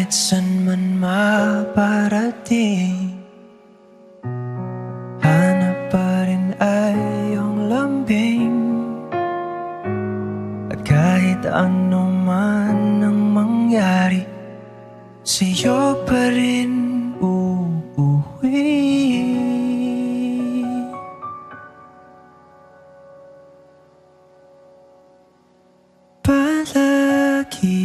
Kahit san man maparating, hanap pa rin ay iyong lambing. At kahit ano man ang mangyari, sa'yo pa rin uuwi. Palagi.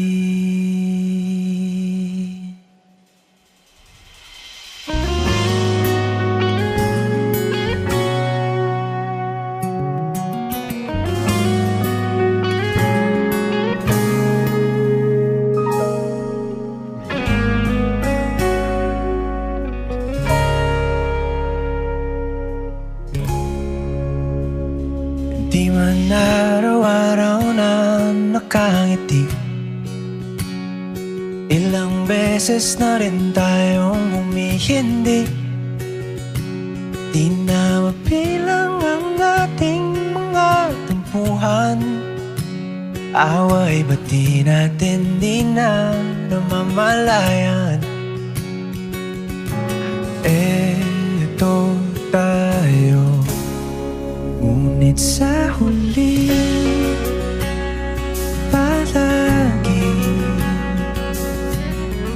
Di man araw-araw na nakangiti, ilang beses na rin tayong humihindi. Di na mabilang ang ating mga tampuhan. Away ba't di natin di na namamalayan? Eto tayo, ngunit sa huli palagi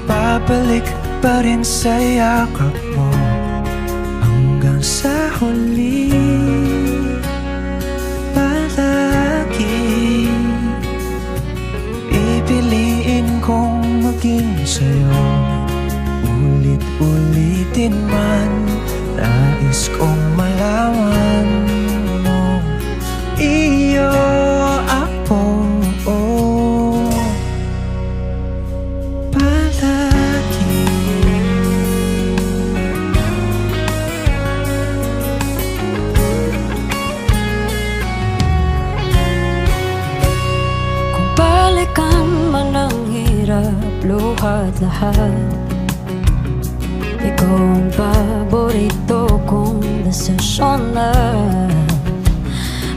babalik pa rin sa yakap mo. Hanggang sa huli palagi pipiliin kong maging sa'yo. Ulit-ulitin man, nais kong malaman mo, iyo ako, palagi. Kung balikan man ang hirap, luhat lahat, ikaw ang paborito kong desisyon na.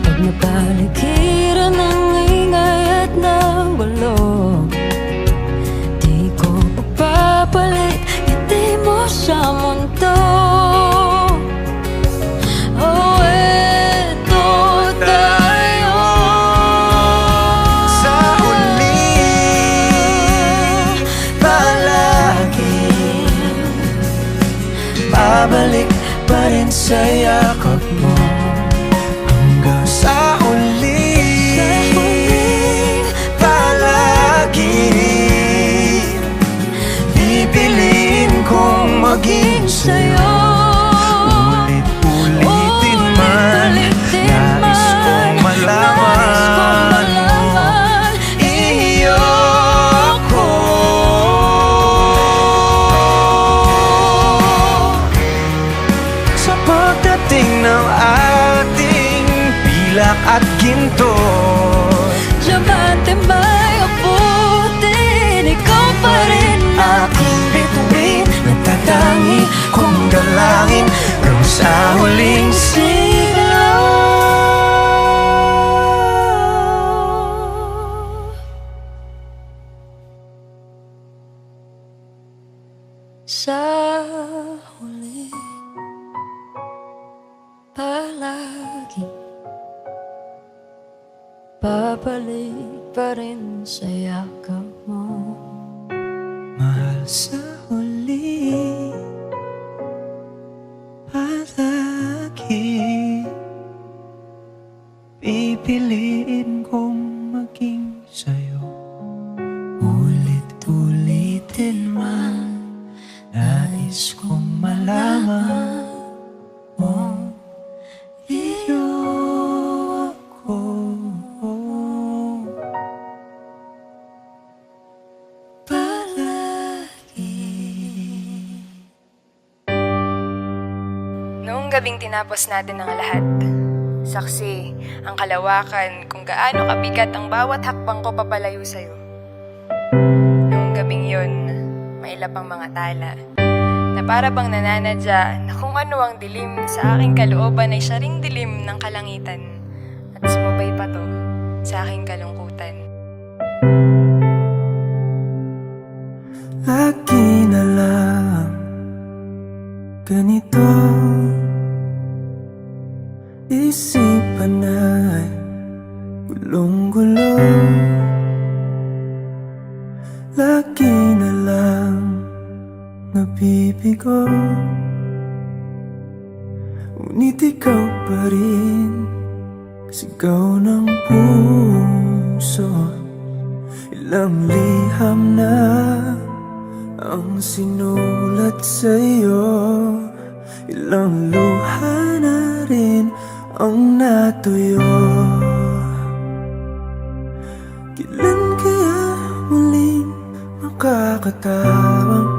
Pag napaligiran ng ingay at ng gulo, di ko pagpapalit ngiti mo sa mundo. Oh, eto tayo Sa huli palagi babalik pa rin sa yakap mo. Hanggang sa huli palagi pipiliin kong maging sa'yo. Ulit-ulitin man, nais kong malaman iyo ako. Sa pagdating ng ating pilak at ginto, diamante may abutin, ikaw pa rin aking bituin, nagtatangi kong dalangin hanggang sa huling sigaw. sa huli palagi babalik pa rin sa yakap mo. Mahal, sa huli palagi pipiliin kong maging sa'yo. Ulit-ulitin man, nais kong malaman mo, iyo ako. Noong gabing tinapos natin ang lahat, saksi ang kalawakan kung gaano kabigat ang bawat hakbang ko papalayo sa'yo. Noong gabing yun, may iba pang mga tala na para bang nananadya na kung ano ang dilim sa aking kalooban ay siya ring dilim ng kalangitan at sumabay pa to sa aking kalungkutan. lagi na lang ganito. Isipan ay gulong-gulo, lagi na lang nabibigo. Ngunit ikaw pa rin, sigaw ng puso. Ilang liham na ang sinulat sa'yo, ilang luha na rin ang natuyo. Kailan kaya muling makakatawang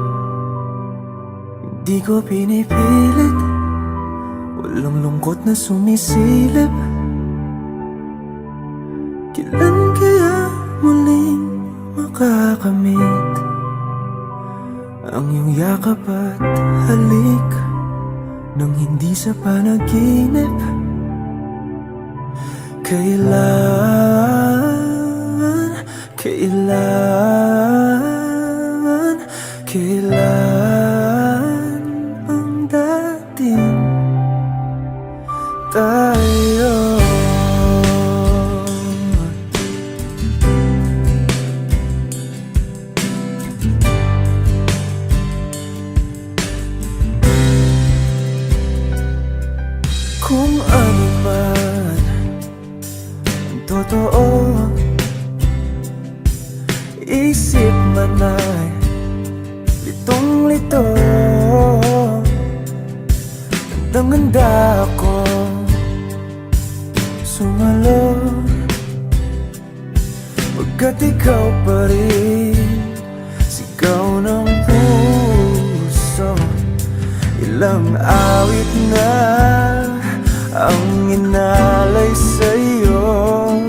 hindi ko pinipilit, walang lungkot na sumisilip. Kailan kaya muling makakamit ang iyong yakap at halik nang hindi sa panaginip? Kailan ang dating tayo? Kung ano man ang totoo, isip man ay litong-lito. Gandang-ganda ako sumalo, pagkat ikaw pa rin, sigaw ng puso. Ilang awit na ang inalay sa'yo,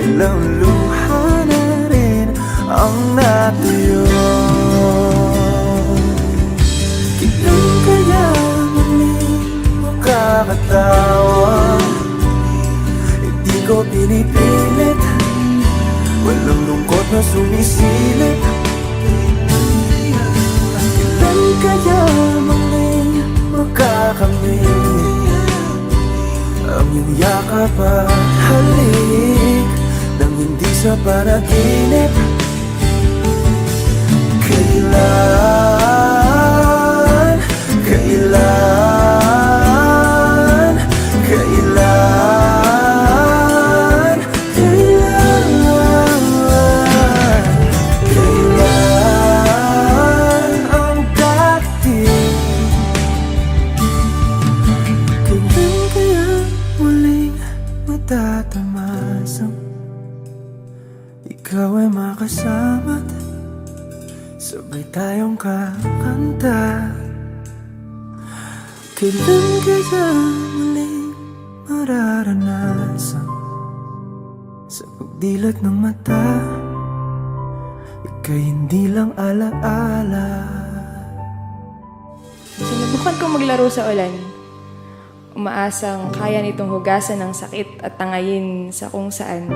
ilang luha na rin ang natuyo. Kailan kaya muling makakatawa? Hindi ko pinipilit, walang lungkot na sumisilip. Kailan kaya muling makakamit ang iyong yakap at halik nang hindi sa panaginip? Kailan, kailan, kailan, kailan, kailan ang dating? Kailan kaya muling matatamasang ikaw ay makasama't sabay tayong kakanta? Kailan kaya muling mararanasan sa pagdilat ng mata, ika'y hindi lang alaala? Sinubukan kong maglaro sa ulan, umaasang kaya nitong hugasan ng sakit at tangayin sa kung saan.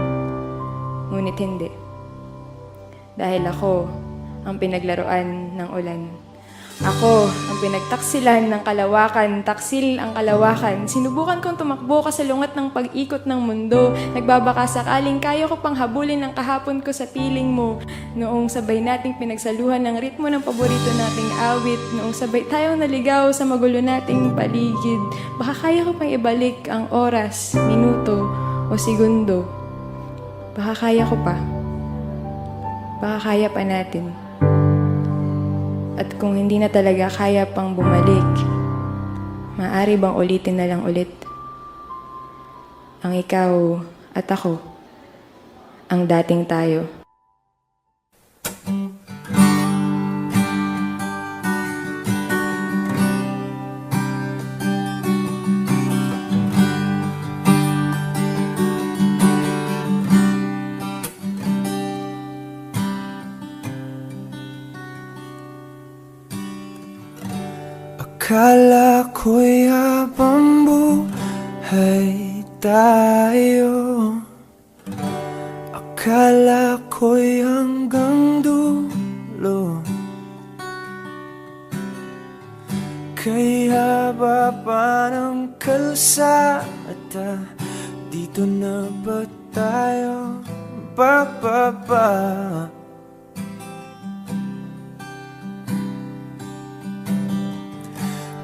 Ngunit hindi. Dahil ako ang pinaglaruan ng ulan. Ako ang pinagtaksilan ng kalawakan, taksil ang kalawakan. Sinubukan kong tumakbo kasalungat ng pag-ikot ng mundo. Nagbabaka sakaling kaya ko pang habulin ang kahapon ko sa piling mo. Noong sabay nating pinagsaluhan ng ritmo ng paborito nating awit. Noong sabay tayong naligaw sa magulo nating paligid. Baka kaya ko pang ibalik ang oras, minuto o segundo. Baka kaya ko pa. Baka kaya pa natin. At kung hindi na talaga kaya pang bumalik, maaari bang ulitin na lang ulit? Ang ikaw at ako, ang dating tayo. Akala ko'y habang buhay tayo, akala ko'y hanggang dulo Kaya baba ng kalsada, dito na ba tayo bababa?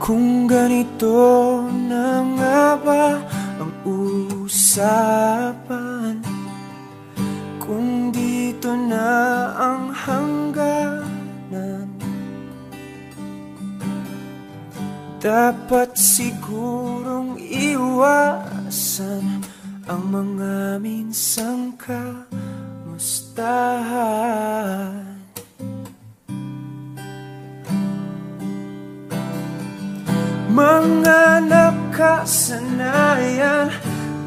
Kung ganito na nga ba ang usapan, kung dito na ang hangganan, dapat sigurong iwasan ang mga minsang kamustahan. Mga nakasanayan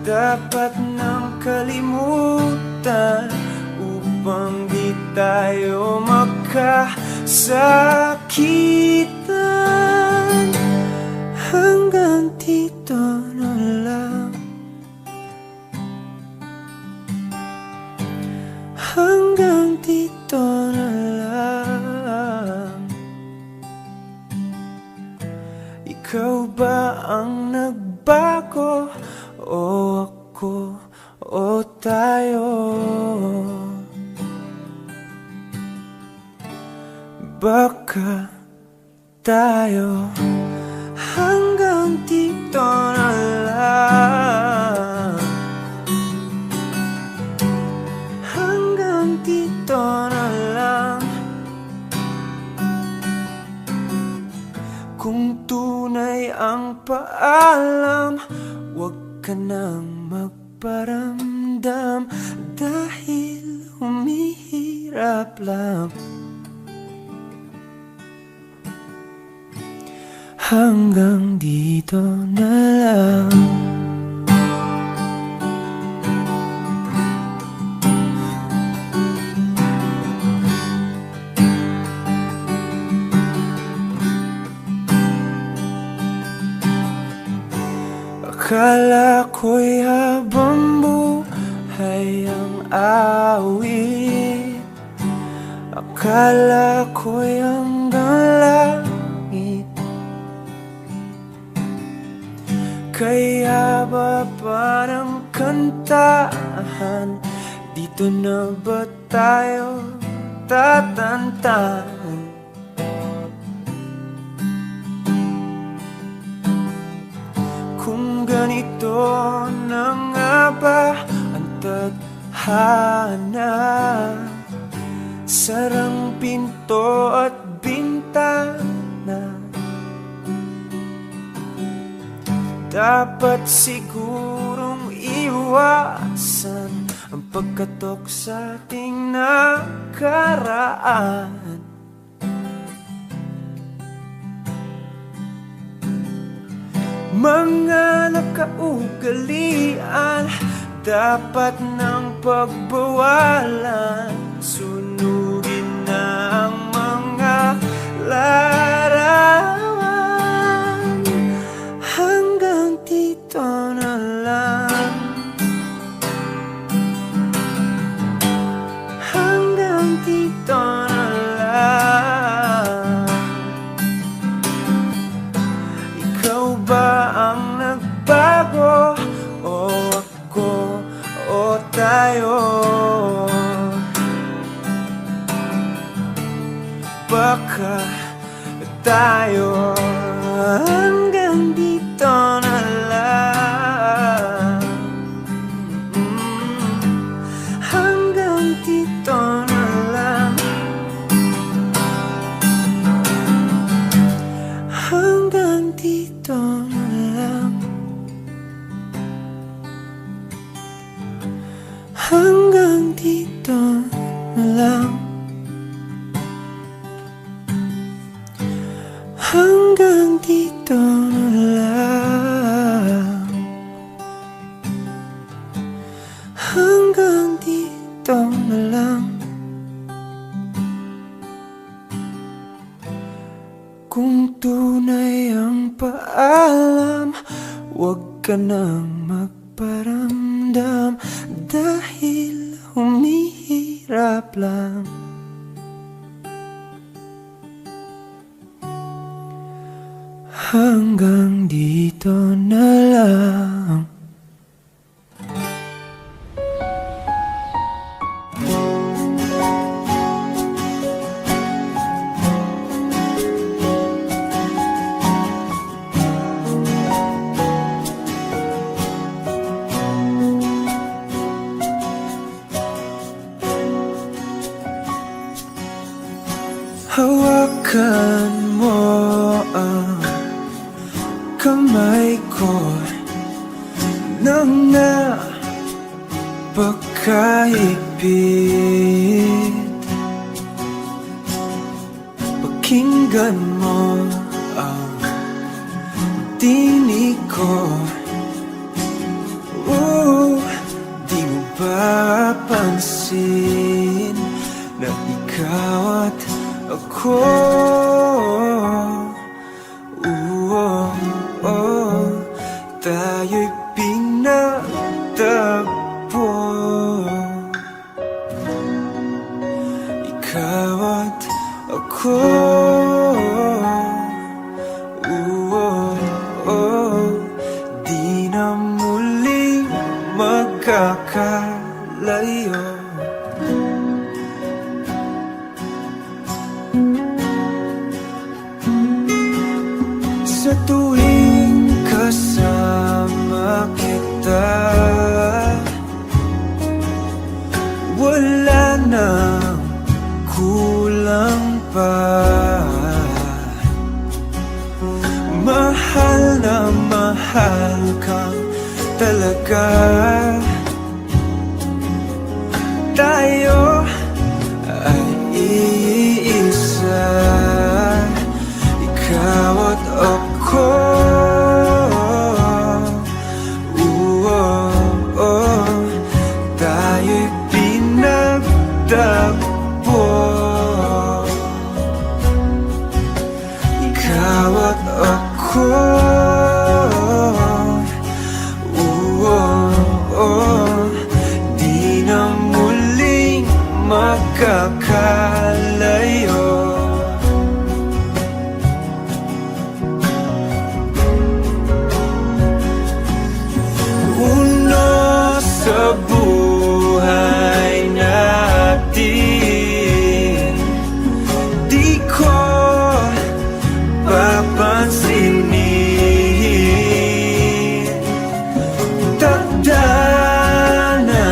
dapat nang kalimutan upang di tayo magkasakitan. Hanggang dito na lang, hanggang dito na lang. Ikaw ba ang nagbago o ako o tayo? Baka tayo. Hanggang dito na lang, hanggang dito na lang. Kung tunay ang paalam, huwag ka nang magparamdam, dahil humihirap lang. Hanggang dito na lang. Akala ko'y habang buhay ang awit, akala ko'y hanggang langit. Kaya baba ng kantahan, dito na ba tayo tatantan? Kung ganito na nga ba ang tadhana, sarang pinto at bintana, dapat sigurong iwasan ang pagkatok sa ating nakaraan. Mga nakaugalian dapat nang pagbawalan, sunugin na ang mga larawan. Hanggang dito na lang, hanggang dito na lang. Ikaw ba ang nagbago o ako o tayo? Baka tayo. Hanggang dito na lang, hanggang dito na lang, hanggang dito na lang, hanggang dito na lang, hanggang dito na lang, hanggang dito na lang. Kung tunay ang paalam, huwag ka nang magparamdam, dahil humihirap lang. Hanggang dito na lang. Hawakan mo ang kamay ko nang napakahigpit. Pakinggan mo ang tinig ko. Di mo ba pansin na ikaw at ako, tayo'y pinagtagpo. Ikaw at ako, di na muling magkakalayo. Sa tuwing kasama kita, wala nang kulang pa. Mahal na mahal kang talaga. Tayo ay iisa, ikaw at ako. Tayo'y pinagtagpo. Ikaw at ako, di na muling magkakalayo. Sa buhay natin, di ko papansinin. Tadhana,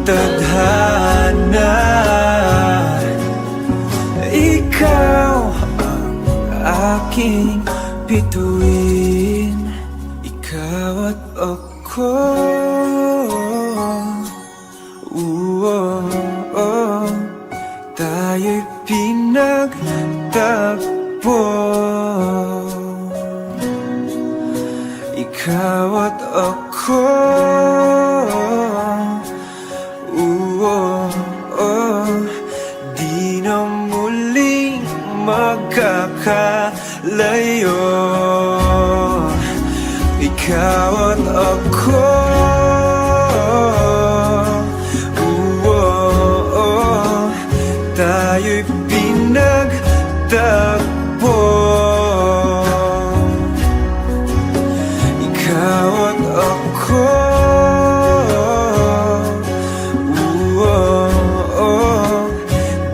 tadhana, ikaw ang aking bituin. Ikaw at ako, tayo'y pinagtagpo. Ikaw at ako, di na muling magkakalayo. Ikaw at ako, tayo'y pinagtagpo. Ikaw at ako,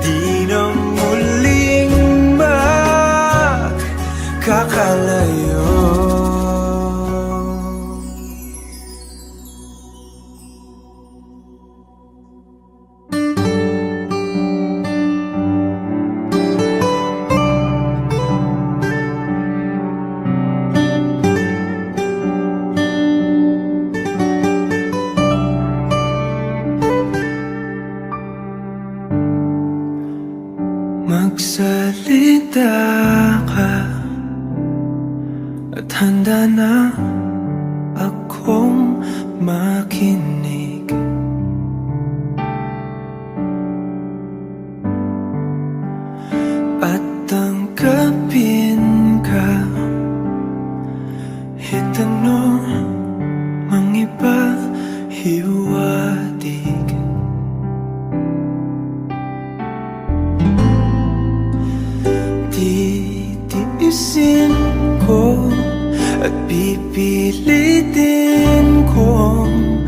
di na muling magkakalayo. Magsalita ka at handa na akong makinig. At tanggapin ka, itanong mang iba hiwatig. Titiisin ko at pipilitin kong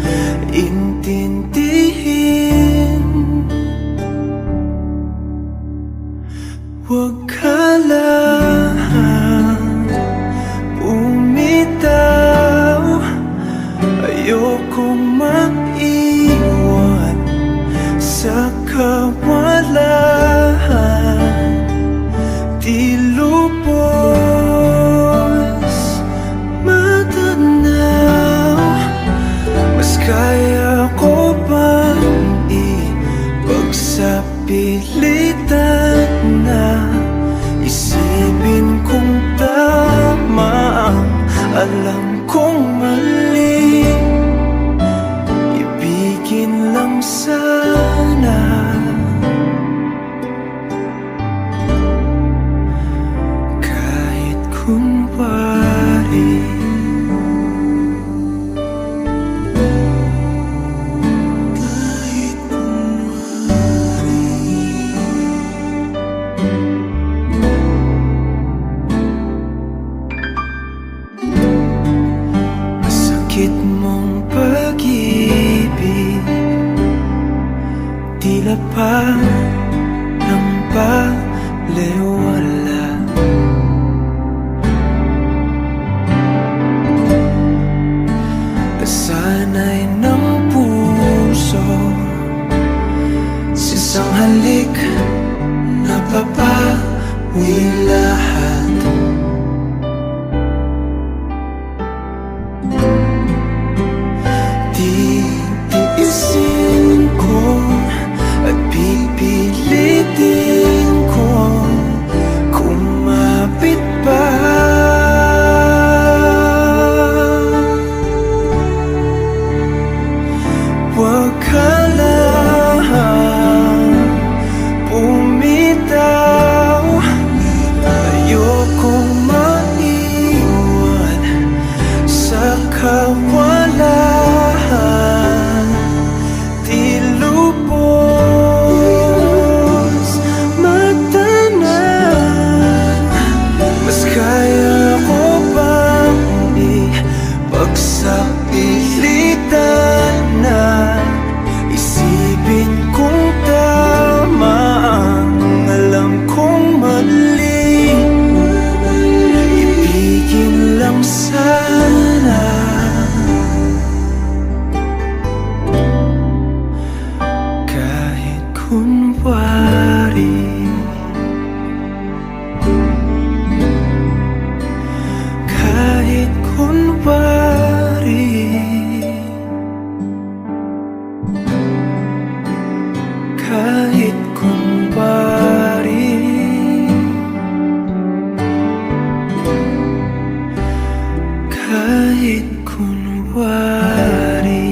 intindihin. Huwag ka lang bumitaw, ayokong maiwan sa kawalan. Di lubos matanaw, mas kaya ko bang ipagsapilitan na isipin kung tama ang alam kong mali. Ibigin lang sana kahit kunwari. Kahit kunwari. Masakit mong pag-ibig, tila pa ng balewala. Kasanay ng puso sa isang halik, napapawi lahat. Tiisin ko at pipilitin ko kumapit pa. Huwag ka lang bumitaw, ayokong maiwan sa kawalan. Di lubos matanaw, mas kaya ko bang ipagsapilitan na isipin kung tama ang alam kong mali. Ibigin lang sana kahit kunwari. Kahit kunwari. Kahit kunwari. Kahit kunwari.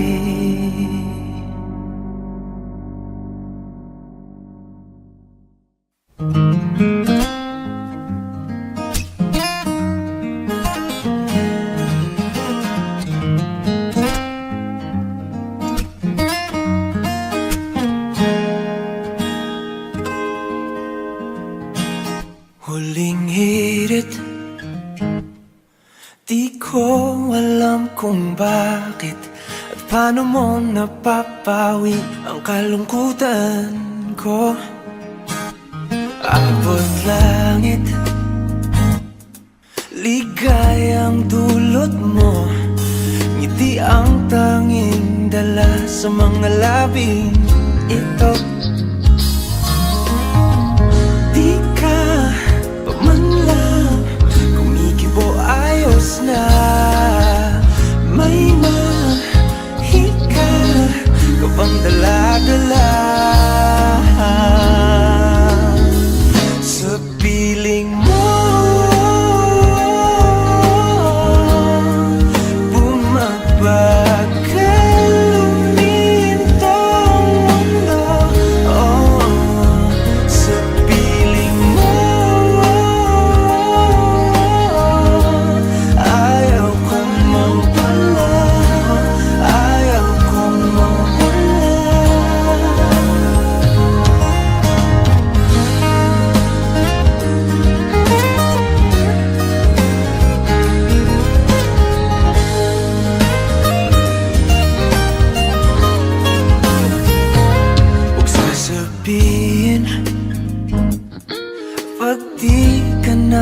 Huling hirit, di ko alam kung bakit at paano mo napapawi ang kalungkutan ko. Abot langit, ligayang dulot mo, ngiti ang tanging dala sa mga labing ito. Di ka pa man lang kumikibo, ayos na. May mahika ka bang dala-dala sa piling mo? Bumaba ka, lumintong mundo.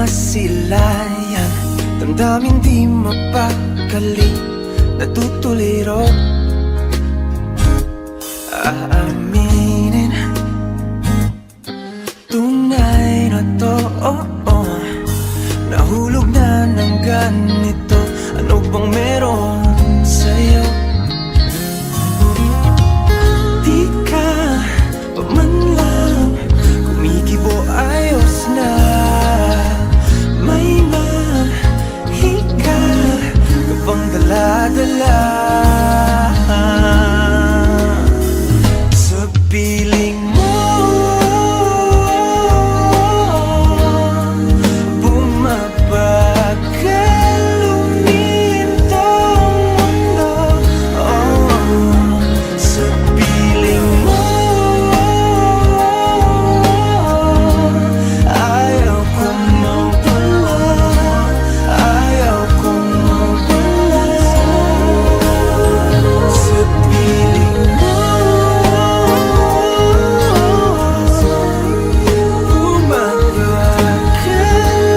masilayan, damdamin di mapakali, natutuliro. Aaminin, tunay na to, nahulog na ng ganito. Ano bang meron sa'yo? Di ka pa man lang kumikibo, ayos na. May mahika ka bang dala-dala sa piling mo? Bumabagal lumintong mundo, sa piling mo. Ayaw ko mawala, ayaw ko mawala sa piling mo. Bumabagal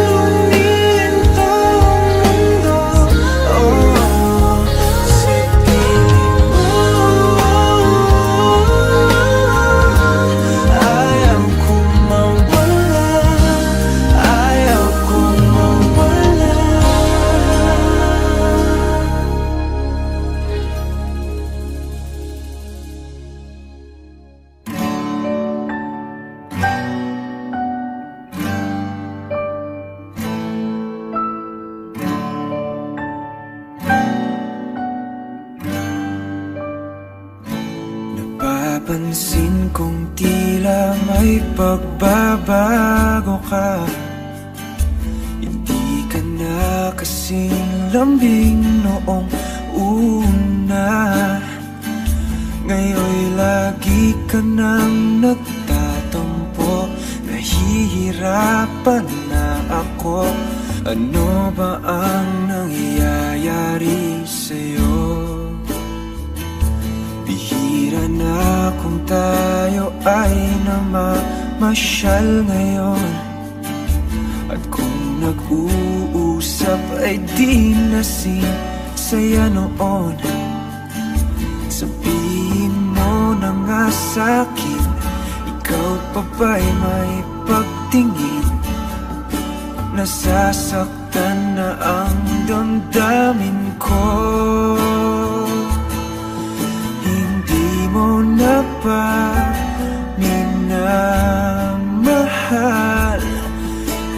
lumintong mundo, sa piling mo. Ayaw ko mawala, ayaw ko mawala. Napapansin kong tila may pagbabago ka. Hindi ka na kasing lambing noong una. Ngayon'y lagi ka nang nagtatampo. Nahihirapan na ako. Ano ba ang nangyayari sa'yo? Bihira na kung tayo ay namamasyal ngayon. At kung nag-uusap ay di nasing saya noon. Sabihin mo na nga sa'kin, ikaw pa ba'y may pagtingin? Nasasaktan na ang damdamin ko. Hindi mo na ba minamahal?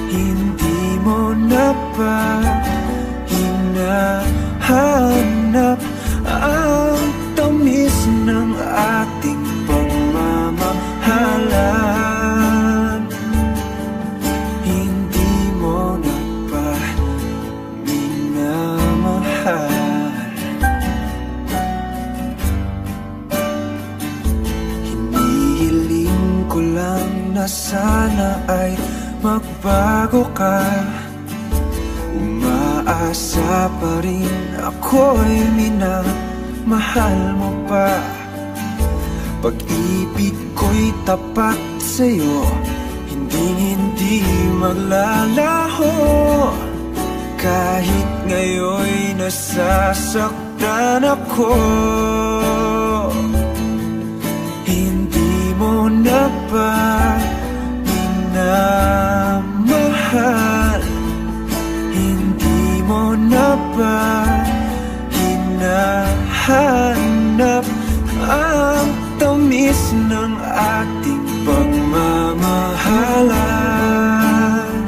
Hindi mo na ba hinahanap ang tamis ng ating pagmamahalan? Hindi mo na ba minamahal? Hinihiling ko lang na sana ay magbago ka. Umaasa pa rin ako'y minamahal mo pa. Pag-ibig ko'y tapat sa'yo, hindi maglalaho. Kahit ngayon'y nasasaktan ako, hindi mo na ba minamahal? Hindi mo na ba hinahanap ang tamis ng ating pagmamahalan?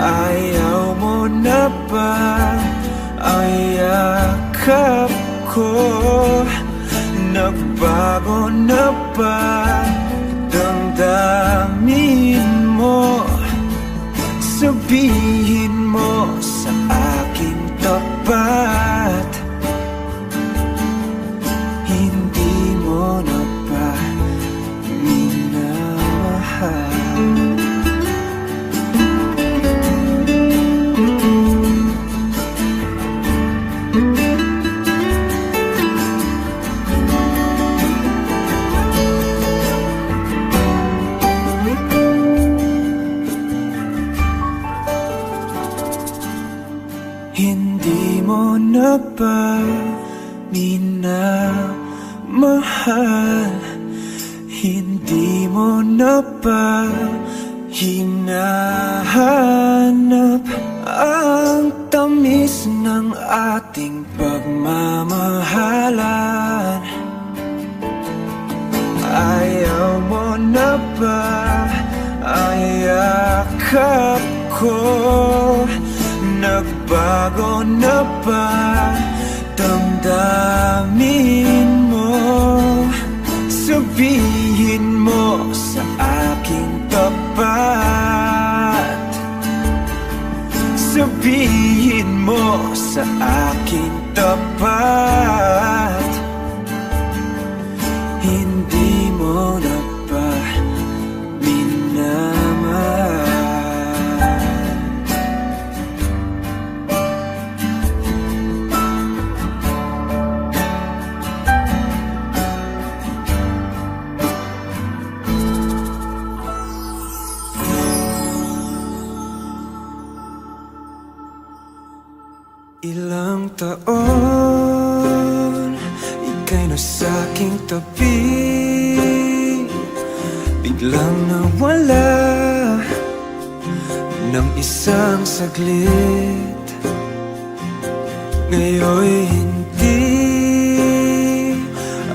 Ayaw mo na ba ang yakap ko? Nagbago na ba damdamin mo? Sabihin mo sa akin tapat, hindi mo na ba minamahal? Hindi mo na ba minamahal? Hindi mo na ba hinahanap ang tamis ng ating pagmamahalan? Ayaw mo na ba ang yakap ko? Nagbago na ba damdamin mo? Sabihin mo sa aking tapat, sabihin mo sa aking tapat, hindi mo na ba minamahal? Ilang taon, ika'y nasa aking tabi, biglang nawala ng isang saglit. Ngayon'y hindi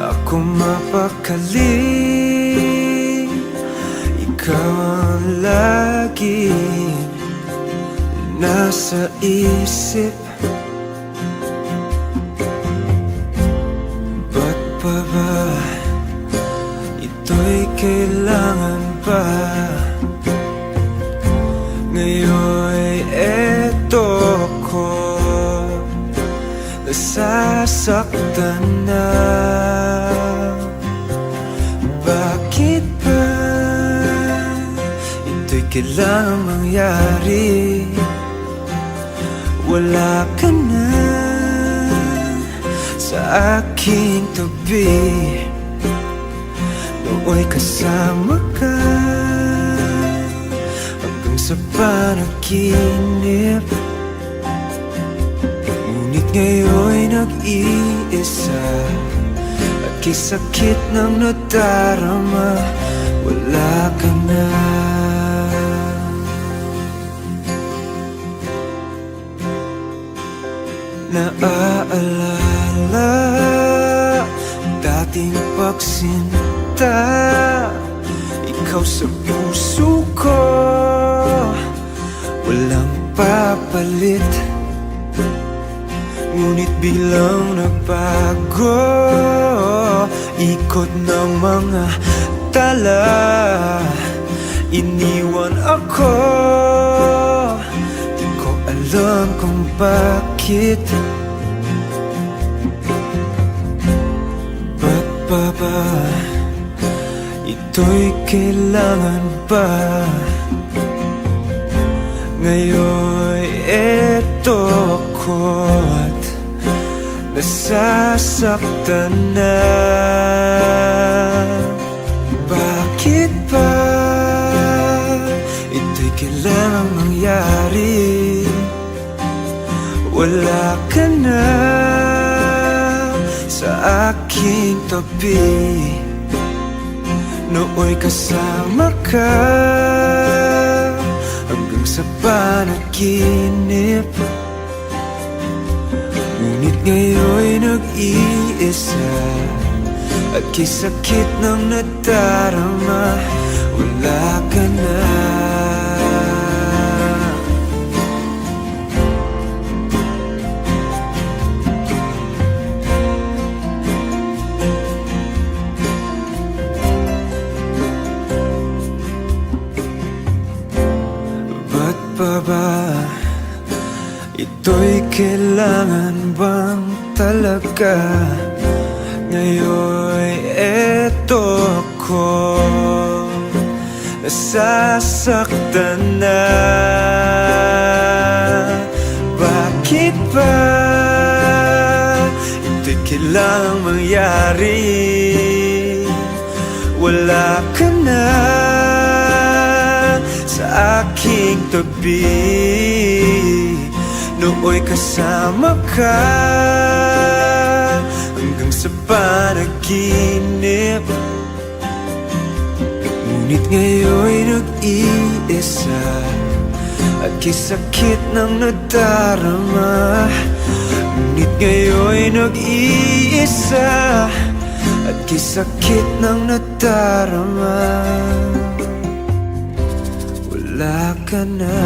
ako mapakali, ikaw ang laging nasa isip. Ba't pa ba ito'y kailangan pa? Ngayon'y eto ko, nasasaktan na. Bakit ba ito'y kailangan mangyari? Wala ka na sa aking tabi, nooy kasama ka hanggang sa panaginip. Ngunit ngayon'y nag-iisa at kisakit ng nadarama, wala ka na. Naaalala dating pagsinta, ikaw sa puso ko, walang papalit. Ngunit biglang nagbago, ikot ng mga tala, iniwan ako. Di ko alam kung bakit. Ba't pa ba ito'y kailangan pa? Ngayon'y eto ko't nasasaktan na. Bakit ba ito'y kailangang mangyari? Wala ka na sa aking tabi, nooy kasama ka hanggang sa panaginip. Ngunit ngayon'y nag-iisa at kisakit ng nadarama, wala ka na. Ba't pa ba ito'y kailangan bang talaga? Ngayon'y eto ko, nasasaktan na. Bakit ba ito'y kailangang mangyari? Wala ka na sa aking tabi, nooy kasama ka hanggang sa panaginip. Ngunit ngayon'y nag-iisa at kisakit ng nadarama. Ngunit ngayon'y nag-iisa at kisakit ng nadarama. Wala ka na.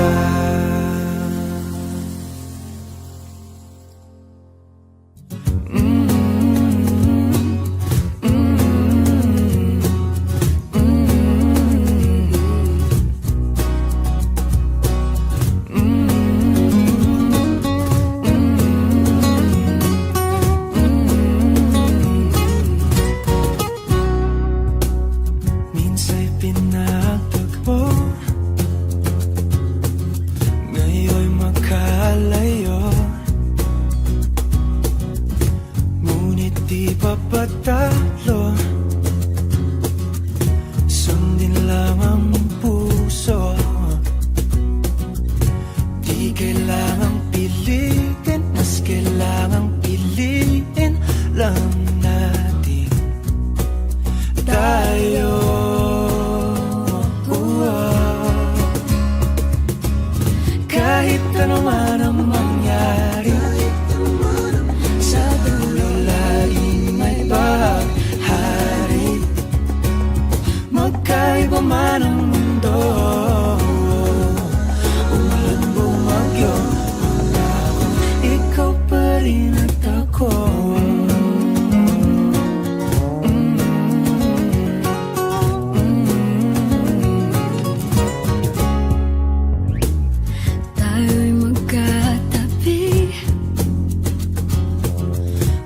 Minsa'y pinagtagpo, ngayon'y magkalayo. Ngunit di pa patalo, sundin lang ang puso. Di kailangang piliin, mas kailangang piliin lang natin tayo. Kahit ano man ang mangyari, sa dulo laging may bahari. Magkaiba man ang mundo, umulan bumagyo, ikaw pa rin at ako. Tayo'y magkatabi,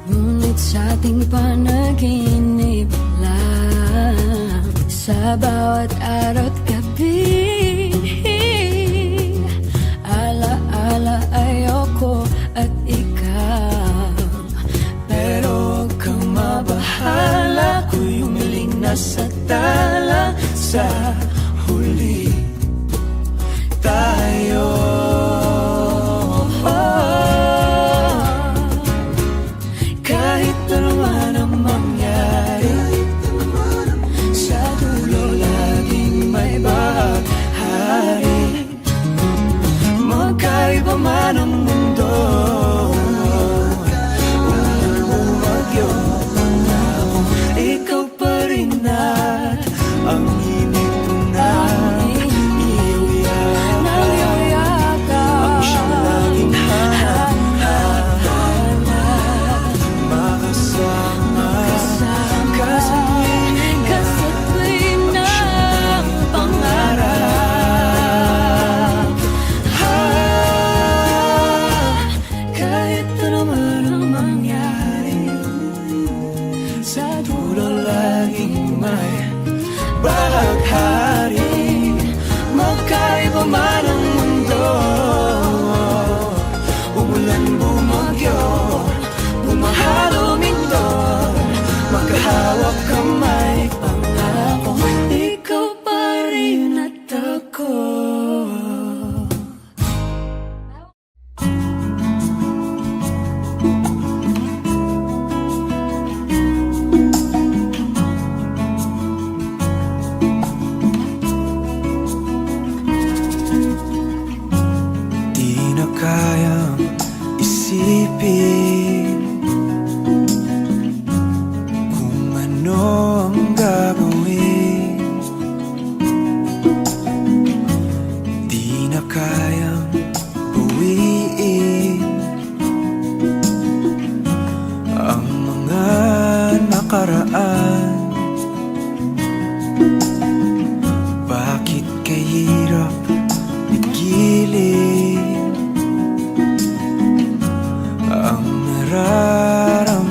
ngunit sa ating panaginip lang. Sa bawat araw at gabi, ala-ala ayoko at ikaw. Pero huwag kang mabahala, ako'y umiling na sa tala. Sa huli tayo. Kahit ano man ang mangyari, sa dulo laging may bahari. Magkaiba man ang mundo, umulan bumagyo, ikaw pa rin at ang init na iyuyakap. Ang siyang laging hanap-hanap, makasama ka sa tuwing ng pangarap. Kahit ano man ang mangyari, sa dulo laging may bahaghari. Magkaiba man ang mundo, umulan bumagyo, bumaha lumindol, magkahawak kamay, pangako, ikaw pa rin at ako. Di na kayang isipin kung ano ang gagawin. Di na kayang bawiin ang mga nakaraan. Bakit kahirap pigilin ang nararamdaman?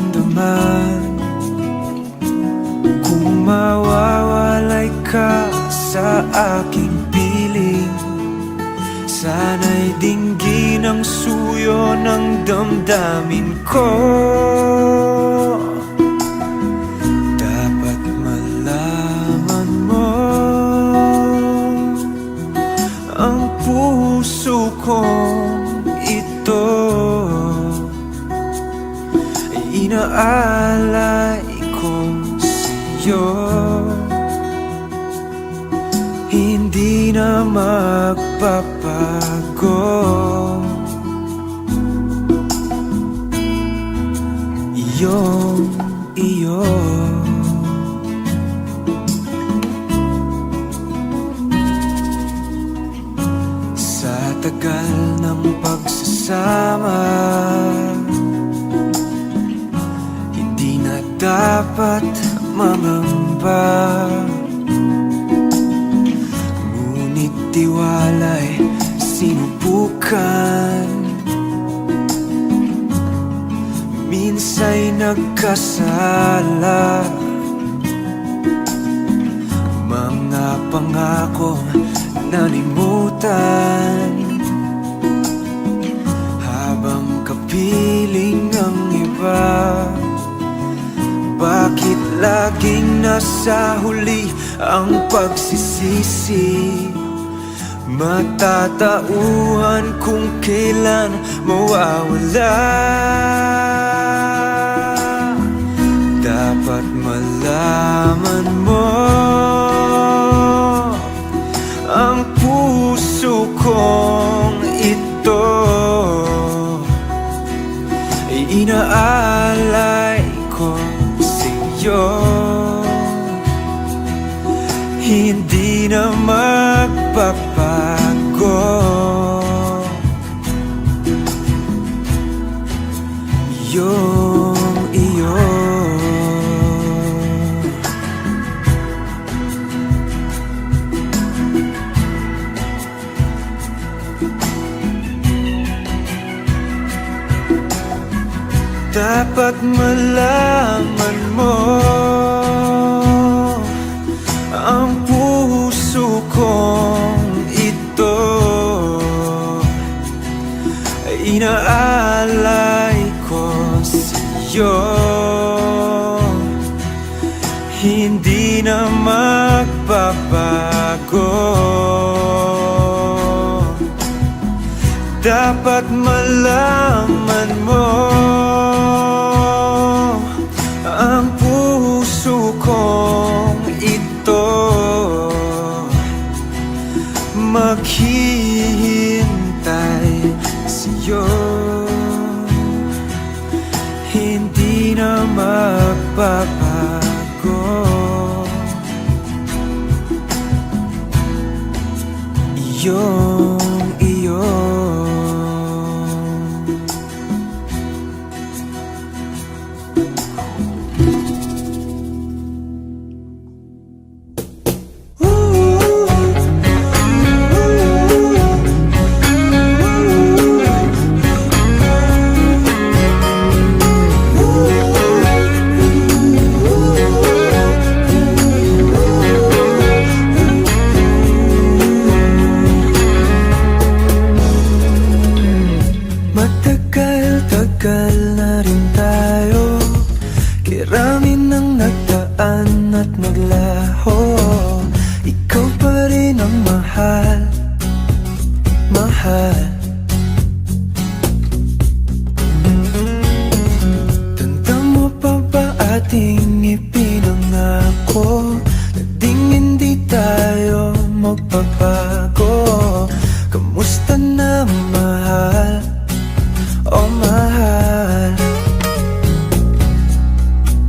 Kung mawawalay ka sa aking piling, sana'y dinggin ang suyo ng damdamin ko. Dapat malaman mo, ang puso kong ito inaalay ko sa'yo, hindi na magpapago. Iyo sa tagal ng pagsasama, hindi na dapat mamamba. Ngunit tiwala'y sinubukan, minsa'y nagkasala. Mga pangakong nalimutan, habang kapiling ang iba. Bakit laging nasa huli ang pagsisisi? Matatauhan kung kailan mawawala. Dapat malaman mo, ang puso kong ito ay inaalay ko sa'yo, hindi na magpapago. Yung iyo, dapat malaman mo, ang puso kong ito ay inaalay ko sa'yo, hindi na magbabago. Dapat malaman mo, ang puso kong ito maghihintay sa'yo, hindi na magbabago. Iyong iyo, matagal na rin tayo, kirami nang nagdaan at naglaho. Ikaw pa rin ang mahal, mahal. Tanda mo pa ba ating ipinangako na ding hindi tayo magbabago? Kamusta na mahal? Oh mahal,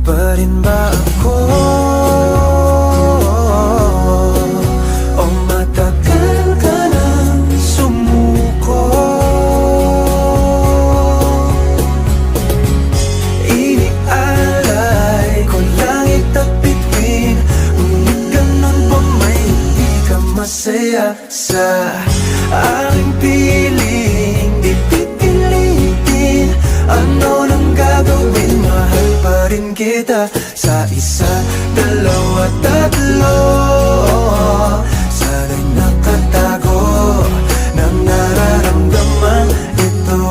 pa rin ba ako? Oh matagal ka nang sumuko, inialay ko langit at bituin, ngunit ganun pa may hindi ka masaya sa aking piling. Di pipilitin, ano nang gagawin? Mahal pa rin kita sa isa, dalawa, tatlo. Sana'y nakatago ng nararamdaman ito.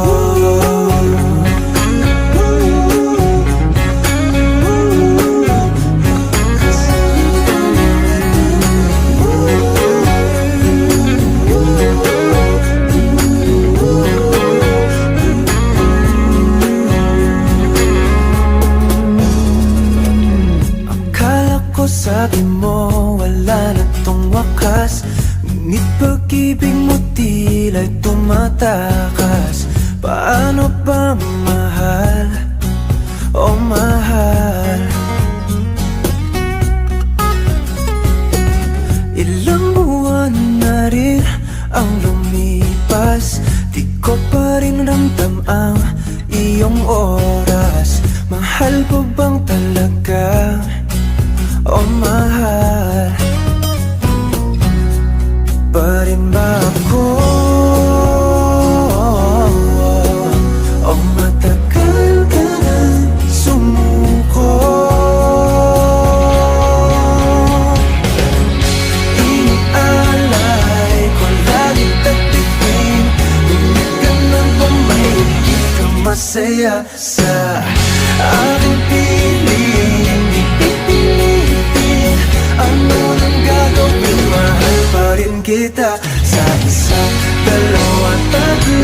lakas. Paano ba mahal? Oh mahal. Ilang buwan na rin ang lumipas, di ko pa rin ramdam ang iyong oras. Mahal ko bang talaga? Oh mahal. Pa rin ba ako? Oh matagal ka na sumuko. Inialay ko lagi tagtikin, kung ganun pa may hindi ka masaya sa aking piling. Di pipilitin ano nang gagawin, mahal pa rin kita sa isa, dalawa, tatlo.